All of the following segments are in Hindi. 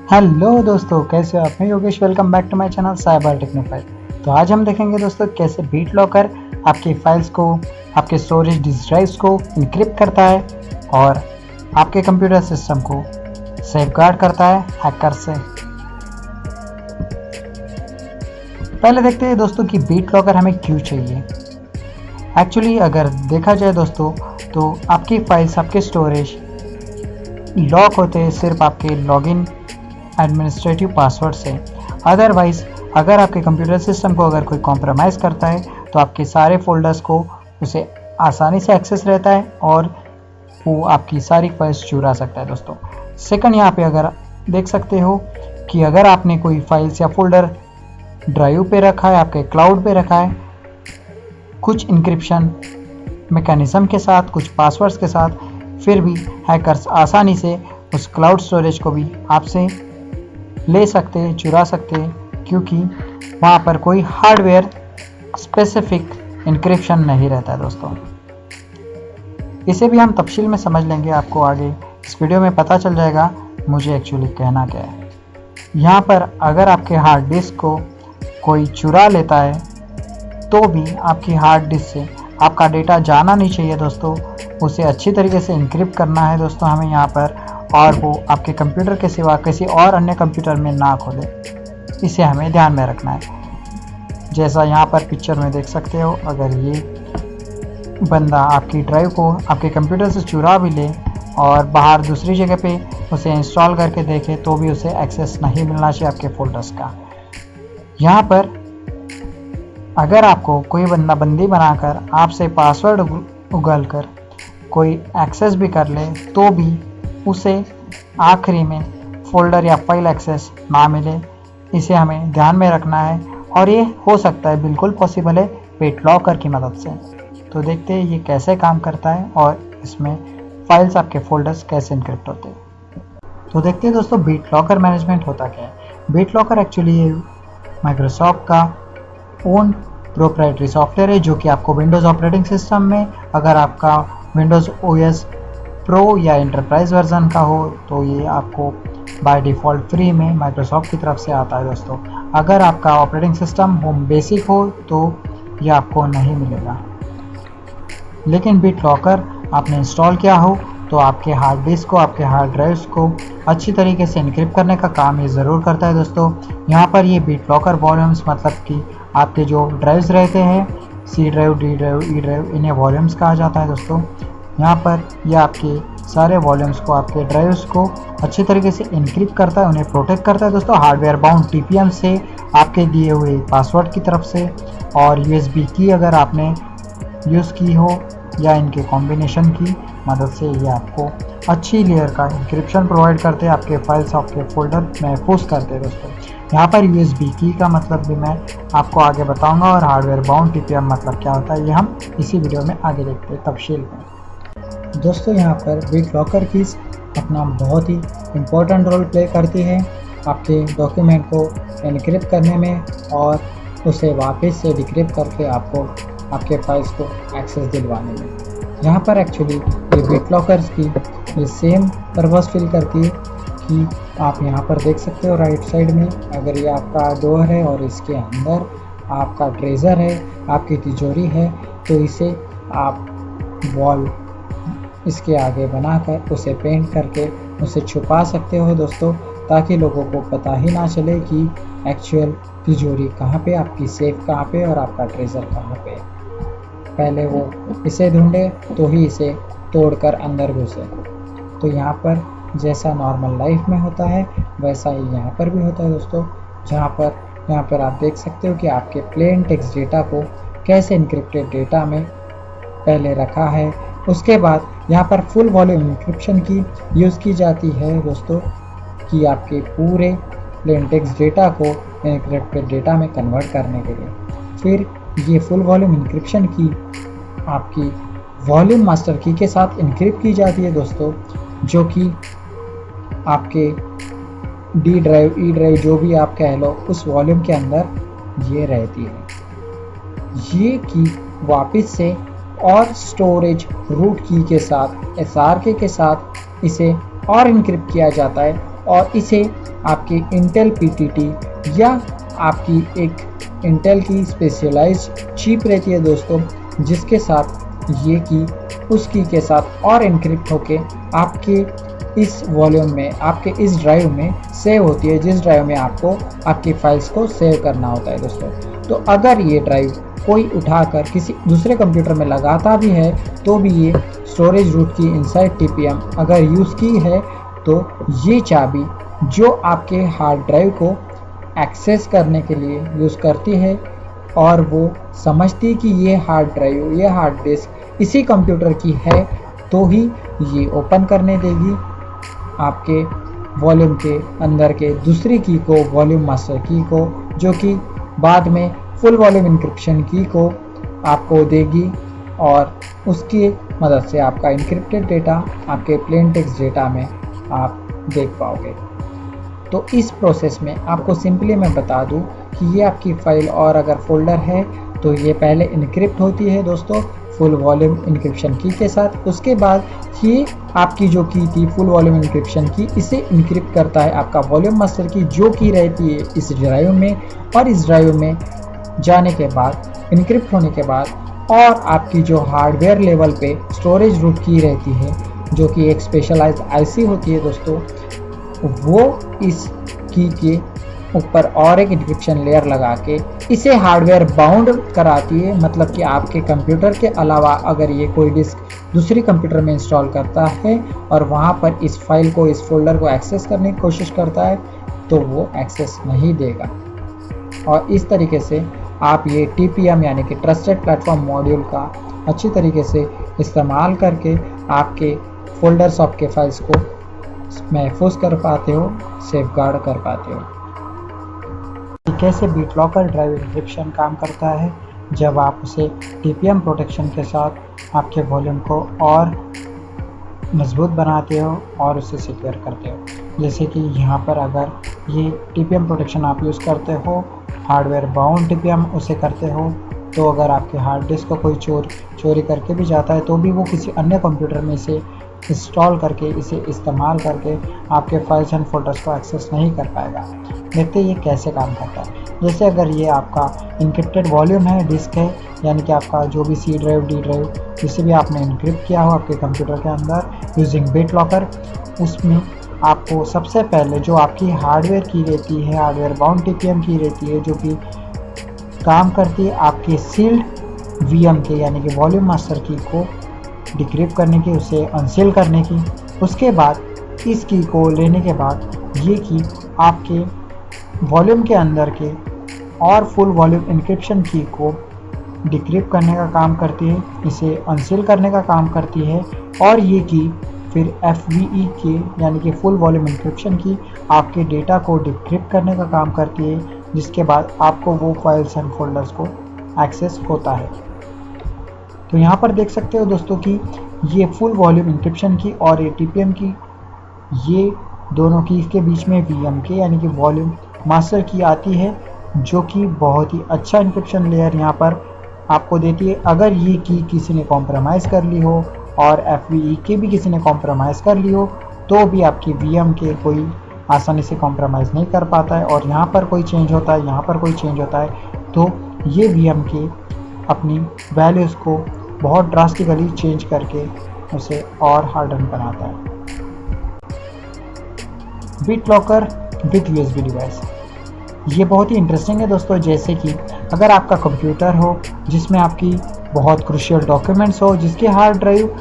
हेलो दोस्तों, कैसे हो आप? मैं Yogesh, welcome back to my channel cyber technophile. तो आज हम देखेंगे दोस्तों कैसे बीट लॉकर आपकी फाइल्स को, आपके स्टोरेज ड्राइव्स को इनक्रिप्ट करता है और आपके कंप्यूटर सिस्टम को सेफगार्ड करता है हैकर से। पहले देखते हैं दोस्तों कि बीट लॉकर हमें क्यों चाहिए। एक्चुअली अगर देखा जाए दोस्तों तो आपकी फाइल्स, आपके स्टोरेज लॉक होते हैं सिर्फ आपके लॉगिन एडमिनिस्ट्रेटिव पासवर्ड से। अदरवाइज अगर आपके कंप्यूटर सिस्टम को अगर कोई कॉम्प्रोमाइज़ करता है तो आपके सारे फोल्डर्स को उसे आसानी से एक्सेस रहता है और वो आपकी सारी फाइल्स चुरा सकता है दोस्तों। सेकंड, यहाँ पे अगर देख सकते हो कि अगर आपने कोई फाइल्स या फोल्डर ड्राइव पे रखा है, आपके क्लाउड पे रखा है, कुछ इंक्रिप्शन मैकेनिज्म के साथ, कुछ पासवर्ड्स के साथ, फिर भी हैकर्स आसानी से उस क्लाउड स्टोरेज को भी आपसे ले सकते हैं, चुरा सकते हैं, क्योंकि वहाँ पर कोई हार्डवेयर स्पेसिफिक इंक्रिप्शन नहीं रहता है दोस्तों। इसे भी हम तफसील में समझ लेंगे, आपको आगे इस वीडियो में पता चल जाएगा मुझे एक्चुअली कहना क्या है। यहाँ पर अगर आपके हार्ड डिस्क को कोई चुरा लेता है तो भी आपकी हार्ड डिस्क से आपका डेटा जाना नहीं चाहिए दोस्तों। उसे अच्छी तरीके से इनक्रिप्ट करना है दोस्तों हमें यहाँ पर, और वो आपके कंप्यूटर के सिवा किसी और अन्य कंप्यूटर में ना खोले। इसे हमें ध्यान में रखना है। जैसा यहाँ पर पिक्चर में देख सकते हो, अगर ये बंदा आपकी ड्राइव को आपके कंप्यूटर से चुरा भी ले और बाहर दूसरी जगह पे उसे इंस्टॉल करके देखे तो भी उसे एक्सेस नहीं मिलना चाहिए आपके फोल्डर्स का। यहाँ पर अगर आपको कोई बंदा बंदी बनाकर आपसे पासवर्ड उगल कर कोई एक्सेस भी कर ले तो भी उसे आखिरी में फोल्डर या फाइल एक्सेस ना मिले। इसे हमें ध्यान में रखना है और ये हो सकता है, बिल्कुल पॉसिबल है, बीट लॉकर की मदद से। तो देखते हैं ये कैसे काम करता है और इसमें फाइल्स, आपके फोल्डर्स कैसे इनक्रिप्ट होते हैं। तो देखते हैं दोस्तों बीट लॉकर मैनेजमेंट होता क्या है। बीट लॉकर एक्चुअली ये माइक्रोसॉफ्ट का ओन प्रोप्राइटरी सॉफ्टवेयर है जो कि आपको विंडोज़ ऑपरेटिंग सिस्टम में, अगर आपका विंडोज़ ओएस प्रो या एंटरप्राइज वर्जन का हो तो ये आपको बाय डिफ़ॉल्ट फ्री में माइक्रोसॉफ्ट की तरफ से आता है दोस्तों। अगर आपका ऑपरेटिंग सिस्टम होम बेसिक हो तो ये आपको नहीं मिलेगा। लेकिन बीट लॉकर आपने इंस्टॉल किया हो तो आपके हार्ड डिस्क को, आपके हार्ड ड्राइव्स को अच्छी तरीके से इनक्रिप्ट करने का काम ये ज़रूर करता है दोस्तों। यहाँ पर ये बीट लॉकर वॉल्यूम्स, मतलब कि आपके जो ड्राइव्स रहते हैं, C drive, D drive, E drive, इन्हें वॉल्यूम्स कहा जाता है दोस्तों। यहाँ पर यह आपके सारे वॉल्यूम्स को, आपके ड्राइव्स को अच्छी तरीके से इनक्रिप्ट करता है, उन्हें प्रोटेक्ट करता है दोस्तों हार्डवेयर बाउंड टीपीएम से, आपके दिए हुए पासवर्ड की तरफ से, और यूएसबी की अगर आपने यूज़ की हो या इनके कॉम्बिनेशन की मदद से ये आपको अच्छी लेयर का इंक्रिप्शन प्रोवाइड करते हैं, आपके फाइल्स, आपके फोल्डर महफूज करते हैं दोस्तों। यहाँ पर यूएसबी की का मतलब भी मैं आपको आगे बताऊंगा, और हार्डवेयर बाउंड टीपीएम मतलब क्या होता है ये हम इसी वीडियो में आगे देखते हैं तफसील में। दोस्तों यहाँ पर बीट लॉकर कीज़ अपना बहुत ही इम्पोर्टेंट रोल प्ले करती है आपके डॉक्यूमेंट को एनक्रिप्ट करने में और उसे वापस से डिक्रिप्ट करके आपको आपके फाइल्स को एक्सेस दिलवाने में। यहाँ पर एक्चुअली ये बीट लॉकर्स की ये सेम पर्पस फिल करती है कि आप यहाँ पर देख सकते हो राइट साइड में, अगर ये आपका डोर है और इसके अंदर आपका ट्रेजर है, आपकी तिजोरी है, तो इसे आप वॉल इसके आगे बनाकर उसे पेंट करके उसे छुपा सकते हो दोस्तों, ताकि लोगों को पता ही ना चले कि एक्चुअल तिजोरी कहाँ पे, आपकी सेफ कहाँ पे और आपका ट्रेजर कहाँ पे। पहले वो इसे ढूंढे तो ही इसे तोड़कर अंदर घुसे। तो यहाँ पर जैसा नॉर्मल लाइफ में होता है वैसा ही यहाँ पर भी होता है दोस्तों। यहाँ पर आप देख सकते हो कि आपके प्लेन टेक्स्ट डेटा को कैसे इनक्रिप्टेड डेटा में पहले रखा है। उसके बाद यहाँ पर फुल वॉल्यूम इंक्रिप्शन की यूज़ की जाती है दोस्तों, कि आपके पूरे प्लेन टेक्स्ट डेटा को इनक्रिप्टेड डेटा में कन्वर्ट करने के लिए। फिर ये फुल वॉल्यूम इंक्रिप्शन की आपकी वॉल्यूम मास्टर की के साथ इनक्रिप्ट की जाती है दोस्तों, जो कि आपके डी ड्राइव, ई ड्राइव, जो भी आप कह लो, उस वॉल्यूम के अंदर ये रहती है। ये की वापस से और स्टोरेज रूट की के साथ, SRK के साथ इसे और इनक्रिप्ट किया जाता है और इसे आपकी इंटेल पीटीटी या आपकी एक इंटेल की स्पेशलाइज्ड चिप रहती है दोस्तों, जिसके साथ ये की उस की के साथ और इनक्रिप्ट होके आपके इस वॉल्यूम में, आपके इस ड्राइव में सेव होती है, जिस ड्राइव में आपको आपकी फाइल्स को सेव करना होता है दोस्तों। तो अगर ये ड्राइव कोई उठाकर किसी दूसरे कंप्यूटर में लगाता भी है तो भी ये स्टोरेज रूट की इनसाइड टीपीएम अगर यूज़ की है तो ये चाबी जो आपके हार्ड ड्राइव को एक्सेस करने के लिए यूज़ करती है और वो समझती कि ये हार्ड ड्राइव, ये हार्ड डिस्क इसी कंप्यूटर की है, तो ही ये ओपन करने देगी आपके वॉल्यूम के अंदर के दूसरी की को, वॉल्यूम मास्टर की को, जो कि बाद में फुल वॉल्यूम इंक्रिप्शन की को आपको देगी और उसकी मदद से आपका इंक्रिप्टेड डेटा आपके प्लेन टेक्स्ट डेटा में आप देख पाओगे। तो इस प्रोसेस में आपको सिंपली मैं बता दूं कि ये आपकी फ़ाइल और अगर फोल्डर है तो ये पहले इनक्रिप्ट होती है दोस्तों फुल वॉल्यूम इंक्रिप्शन की के साथ। उसके बाद ये आपकी जो की थी फुल वॉल्यूम इंक्रिप्शन की, इसे इनक्रिप्ट करता है आपका वॉल्यूम मास्टर की, जो की रहती है इस ड्राइव में। और इस ड्राइव में जाने के बाद, इनक्रिप्ट होने के बाद, और आपकी जो हार्डवेयर लेवल पे स्टोरेज रूट की रहती है, जो कि एक स्पेशलाइज्ड आईसी होती है दोस्तों, वो इस की के ऊपर और एक इंक्रिप्शन लेयर लगा के इसे हार्डवेयर बाउंड कराती है। मतलब कि आपके कंप्यूटर के अलावा अगर ये कोई डिस्क दूसरी कंप्यूटर में इंस्टॉल करता है और वहाँ पर इस फाइल को, इस फोल्डर को एक्सेस करने की कोशिश करता है तो वो एक्सेस नहीं देगा। और इस तरीके से आप ये TPM यानी कि ट्रस्टेड प्लेटफॉर्म मॉड्यूल का अच्छी तरीके से इस्तेमाल करके आपके फोल्डर्स, आपके फाइल्स को महफूज कर पाते हो, सेफगार्ड कर पाते हो। कैसे BitLocker ड्राइव इंक्रिप्शन काम करता है जब आप उसे TPM प्रोटेक्शन के साथ आपके वॉल्यूम को और मजबूत बनाते हो और उसे सिक्योर करते हो। जैसे कि यहाँ पर अगर ये TPM प्रोटेक्शन आप यूज़ करते हो, हार्डवेयर बाउंड TPM उसे करते हो, तो अगर आपके हार्ड डिस्क को कोई चोरी करके भी जाता है तो भी वो किसी अन्य कंप्यूटर में इसे इंस्टॉल करके, इसे इस्तेमाल करके आपके फाइल्स एंड फोल्डर्स को एक्सेस नहीं कर पाएगा। देखते ये कैसे काम करता है। जैसे अगर ये आपका इंक्रिप्टेड वॉल्यूम है, डिस्क है, यानी कि आपका जो भी C ड्राइव, D ड्राइव, जिसे भी आपने इंक्रिप्ट किया हो आपके कंप्यूटर के अंदर यूजिंग BitLocker, उसमें आपको सबसे पहले जो आपकी हार्डवेयर की रहती है, हार्डवेयर बाउंड TPM की रहती है, जो कि काम करती है आपके सील्ड VM के यानी कि वॉल्यूम मास्टर की को डिक्रिप्ट करने की, उसे अनसील करने की। उसके बाद इस की को लेने के बाद ये की आपके वॉल्यूम के अंदर के और फुल वॉल्यूम इंक्रिप्शन की को डिक्रिप्ट करने का काम करती है, इसे अनसील करने का काम करती है। और ये की फिर FVE के यानी कि फुल वॉल्यूम इंक्रिप्शन की आपके डेटा को डिक्रिप्ट करने का काम करती है, जिसके बाद आपको वो फाइल्स एंड फोल्डर्स को एक्सेस होता है। तो यहाँ पर देख सकते हो दोस्तों कि ये फुल वॉल्यूम इंक्रिप्शन की और ये TPM की, ये दोनों की इसके बीच में VM के यानी कि वॉल्यूम मास्टर की आती है, जो कि बहुत ही अच्छा इंक्रिप्शन लेयर यहाँ पर आपको देती है। अगर ये की किसी ने कॉम्प्रोमाइज़ कर ली हो और FVE के भी किसी ने कॉम्प्रोमाइज़ कर ली हो तो भी आपकी VM के कोई आसानी से कॉम्प्रोमाइज़ नहीं कर पाता है। और यहाँ पर कोई चेंज होता है, यहाँ पर कोई चेंज होता है तो ये VM के अपनी वैल्यूज़ को बहुत ड्रास्टिकली चेंज करके उसे और हार्डन बनाता है। BitLocker विथ USB डिवाइस, ये बहुत ही इंटरेस्टिंग है दोस्तों। जैसे कि अगर आपका कंप्यूटर हो जिसमें आपकी बहुत क्रूशियल डॉक्यूमेंट्स हो, जिसके हार्ड ड्राइव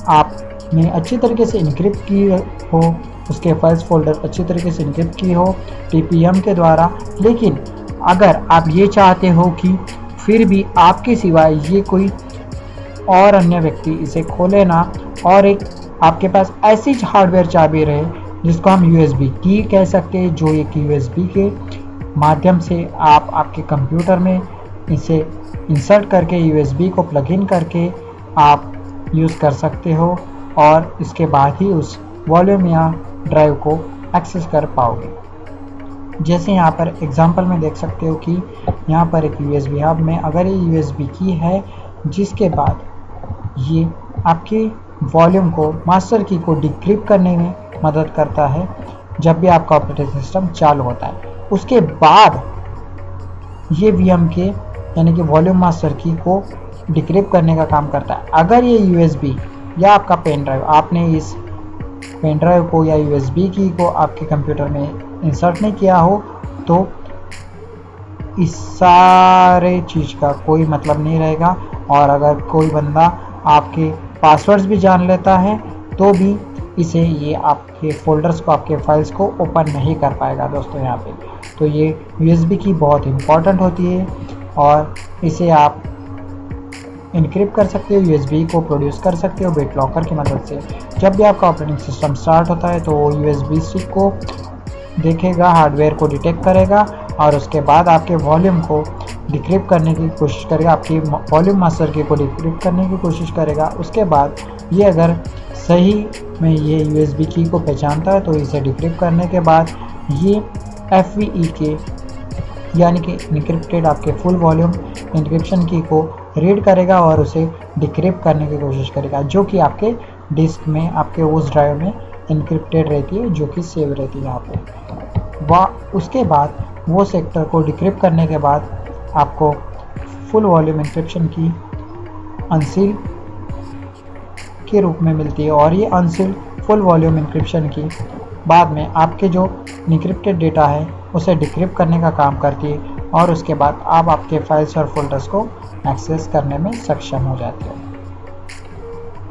आपने अच्छी तरीके से इनक्रिप्ट की हो, उसके फाइल्स फोल्डर अच्छी तरीके से इनक्रिप्ट की हो TPM के द्वारा, लेकिन अगर आप ये चाहते हो कि फिर भी आपके सिवाय ये कोई और अन्य व्यक्ति इसे खोले ना, और एक आपके पास ऐसी हार्डवेयर चाबी रहे जिसको हम USB की कह सकते हैं, जो एक USB के माध्यम से आप आपके कंप्यूटर में इसे इंसर्ट करके USB को प्लग इन करके आप यूज़ कर सकते हो और इसके बाद ही उस वॉल्यूम या ड्राइव को एक्सेस कर पाओगे। जैसे यहाँ पर एग्जांपल में देख सकते हो कि यहाँ पर एक USB हब में अगर ये USB की है, जिसके बाद ये आपके वॉल्यूम को, मास्टर की को डिक्रिप्ट करने में मदद करता है, जब भी आपका ऑपरेटिंग सिस्टम चालू होता है। उसके बाद ये वीएम के यानी कि वॉल्यूम मास्टर की को डिक्रिप्ट करने का काम करता है। अगर ये यूएसबी या आपका पेन ड्राइव, आपने इस पेन ड्राइव को या यूएसबी की को आपके कंप्यूटर में इंसर्ट नहीं किया हो तो इस सारे चीज़ का कोई मतलब नहीं रहेगा। और अगर कोई बंदा आपके पासवर्ड्स भी जान लेता है तो भी इसे ये आपके फोल्डर्स को, आपके फाइल्स को ओपन नहीं कर पाएगा दोस्तों यहाँ पे। तो ये यूएसबी की बहुत इंपॉर्टेंट होती है और इसे आप इनक्रिप्ट कर सकते हो, यूएसबी को प्रोड्यूस कर सकते हो BitLocker की मदद से। जब भी आपका ऑपरेटिंग सिस्टम स्टार्ट होता है तो वो यूएसबी स्टिक को देखेगा, हार्डवेयर को डिटेक्ट करेगा और उसके बाद आपके वॉल्यूम को डिक्रिप्ट करने की कोशिश करेगा, आपकी वॉल्यूम मास्टर की को डिक्रिप्ट करने की कोशिश करेगा। उसके बाद ये अगर सही में ये यूएसबी की को पहचानता है तो इसे डिक्रिप्ट करने के बाद ये FVE यानी कि इनक्रिप्टेड आपके फुल वॉल्यूम इंक्रिप्शन की को रीड करेगा और उसे डिक्रिप्ट करने की कोशिश करेगा, जो कि आपके डिस्क में, आपके उस ड्राइव में इनक्रिप्टेड रहती है, जो कि सेव रहती है यहाँ पे। उसके बाद वो सेक्टर को डिक्रिप्ट करने के बाद आपको फुल वॉल्यूम इंक्रिप्शन की अनसील के रूप में मिलती है और ये अनसील फुल वॉल्यूम इंक्रिप्शन की बाद में आपके जो इनक्रिप्टेड डेटा है उसे डिक्रिप्ट करने का काम करती है और उसके बाद आप आपके फाइल्स और फोल्डर्स को एक्सेस करने में सक्षम हो जाते हो।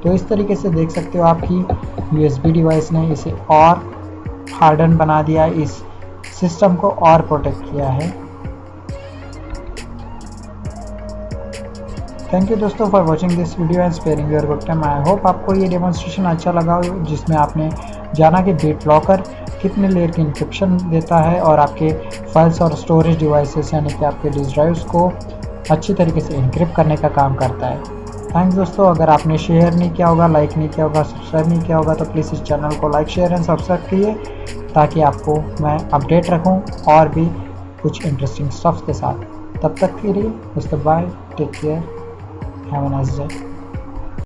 तो इस तरीके से देख सकते हो आपकी यूएसबी डिवाइस ने इसे और हार्डन बना दिया, इस सिस्टम को और प्रोटेक्ट किया है। थैंक यू दोस्तों for watching this video and sparing your good time. I hope आपको ये डेमोन्स्ट्रेशन अच्छा लगा हो, जिसमें आपने जाना कि BitLocker कितने लेयर की इंक्रिप्शन देता है और आपके फाइल्स और स्टोरेज डिवाइसेस यानी कि आपके डिस्क ड्राइव्स को अच्छी तरीके से इंक्रिप्ट करने का काम करता है। थैंक्स दोस्तों। अगर आपने शेयर नहीं किया होगा, लाइक नहीं किया होगा, सब्सक्राइब नहीं किया होगा तो प्लीज़ इस चैनल को लाइक, शेयर एंड सब्सक्राइब कीजिए ताकि आपको मैं अपडेट रखूं और भी कुछ इंटरेस्टिंग स्टफ्स के साथ। तब तक के लिए दोस्तों bye, take care, have a nice day.